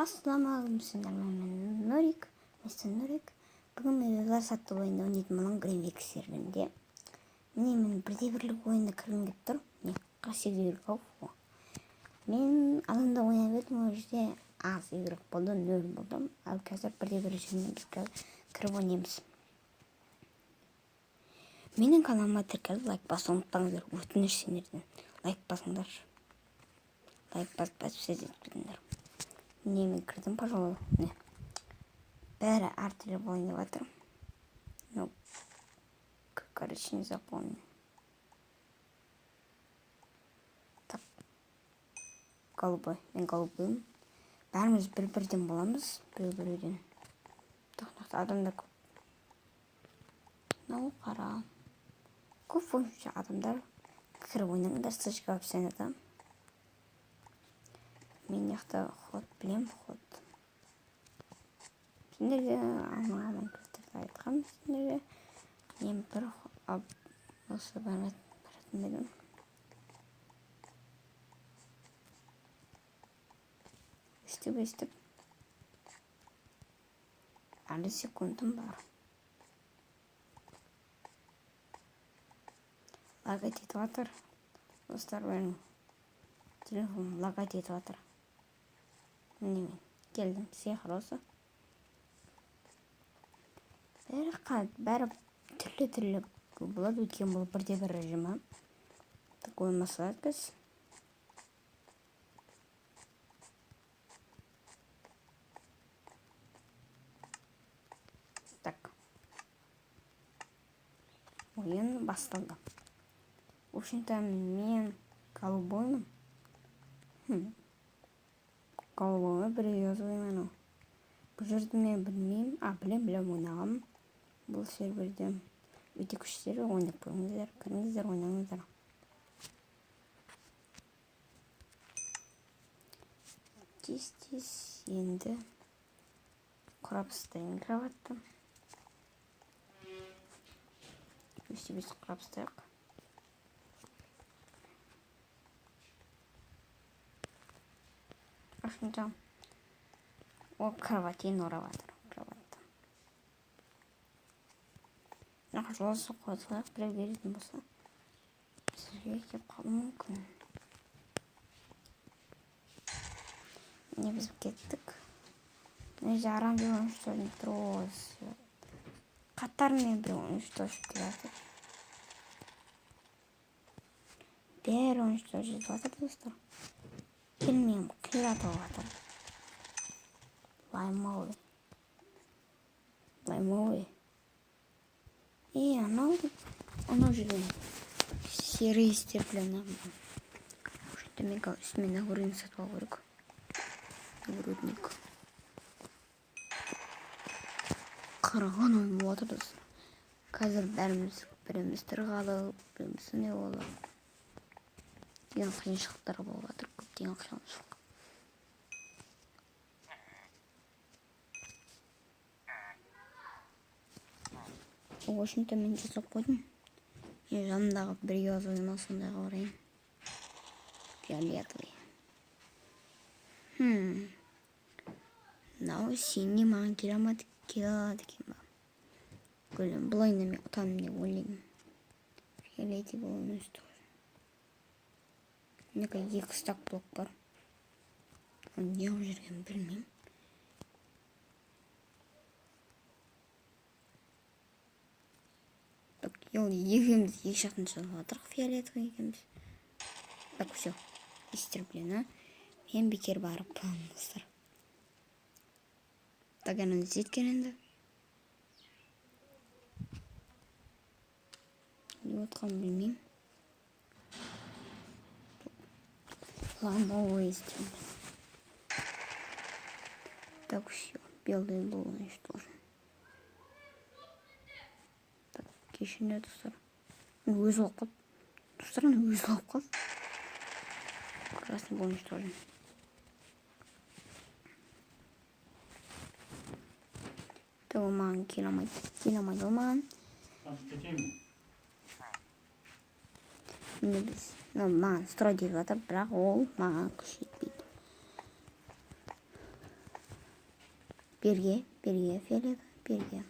Ассалаумағалейкум, мен Нурик, мистер Нурик. Бүгін мен сатты ойында ойнайтын болам Гринвик серверінде. Мен бірде бірлік ойында кіргім келіп тұр. Не, 48 игрок ау. Мен алдында ойнап едім, ол жерде аз игрок болды, 0 болды. Ал қазір бірде бір жеріне кіріп ойнаймыз. Менің каналыма тіркеліп лайк басуды ұмытпаңыздар. Өтініш сендерден. Лайк басыңдар. Лайк басып сөз етпеңдер. Мен кірдім, пожалуй. Не. Бәрі әртүрлі ойнап жатыр. Ну, короче, не запомню. Так. Голубой. Мен голубоймын. Бәріміз бір-бірден боламыз. Бір-бірден. Тоқтақты адамдар көп. Ну, қара. Көп ойыншы адамдар. Кіріп ойнаңдар, ссылочка описаниеда. Мен яқта ход білем, ход. Сендерге алмаған кірттірді айтқам. Сендерге мен бір осы баратын едім. Өстіп. Әлі секундым бар. Лагать етіп жатыр. Достар, менің телефоным лагать етіп жатыр. Міне мен келдім, сиқыр осы. Бәрі түрлі болады, өткен бұл бірде бір режимі. Так оймаса біз. Так. Ойын басталды. В общем-то, мен голубоймын. Голубойға бірге ойнаймын. Бұл жерді мен білмеймін. Білем ойнағам. Бұл серверде өте күштері ойнап көріңіздер. Кіріңіздер, ойнаңыздар. Тез енді құрапыстайын кіріп өстіп құрапыстайық. Ашынша ол кроватейін орап атыр. Жолсы қойсылайық, біреу беретін болса сізге кеп қалу мүмкін. Міне біз кеттік. Өзі арам бір ойыншылардың тұрғыз. Қатармен бір ойыншылдың келеді. Бәрі ойыншылдар жетіп жатыр, достар. Білмеймін, қиратып жатыр. Лаймовый. Анау жүрген серый істерплена. Что-то мен үстіме нагрудник сатып алу керек. Нагрудник. Қараған ойын болады достар. Қазір бәріміз біріміз тұрғалы, біріміз не болды. Деген қиыншылықтар болып жатыр, көптеген қиыншылық. В общем-то, мен жасап қойдым. Мен жанымдағы бірге ойнау сондайға орайын. Фиолетовый. Мынау синий маған келеді екен ба. Гүлім, бұл ойында мен ұтамын деп ойлаймын. Фиолетовый ойын өсті. Неге 2 стак блок бар. Не жүрген білмеймін. Так, екеуміз екі жақтан шығып жатырық, фиолетовый екеуміз. Так, все, истерплено. Мен бекер барып достар. Так, ананы жеткен енді. Не отқан білмеймін. Ломовый истерплено. Так, все, белый был уничтожен. Кешінде достар. Өз олып қап. Достар, өз олып қап. Красный был уничтожен. Так, маған келемайды маған. Міне біз. Маған строй деп жатыр, бірақ ол маған күш етпейді. Берге, Фиолет, берге.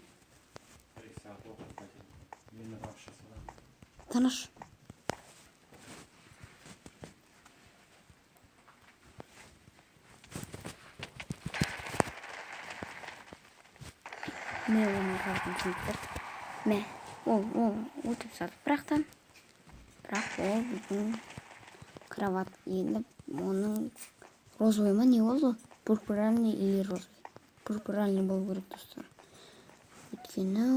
Таныш. Мә, оны жаздым сыныптар. Мә, ол өтіп сатып бірақтан. Бірақ ол біздің кроват енді оның розовый ма не болды? Пурпуральный или розовый? Пурпуральный болу керек достар. Өйткені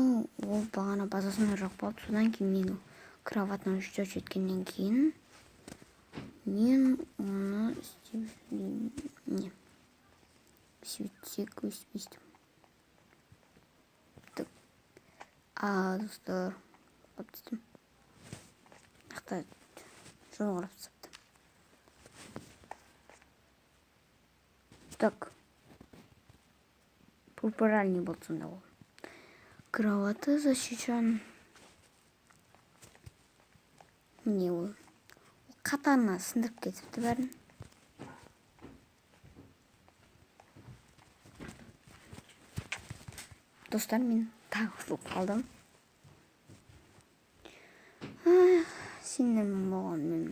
ол бағана базасында жоқ болды. Содан кейін мен кроватынан жүзіп жеткеннен кейін мен оны істеп жүрмін. Не? Сөйтсек өстім. Достар, қаптыстым. Ақта жоғарып саптым. Так. Пурпуральный болды сонда ол. Кроваты защищен. Міне ол. Қатарына сындырып кетіпті бәрін. Достар, мен тағы ұтылып қалдым. Сендер болған мен.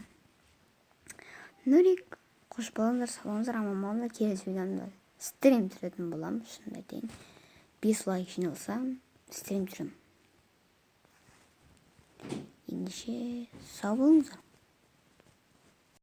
Нұрик, қош болыңдар, салыңыздар, аман болыңдар. Келесі видеомда стрим түсіретін боламын, шынымды айтайын. 5 лайк жиналса, стрим түсіремін. Ендеше сау болыңыздар.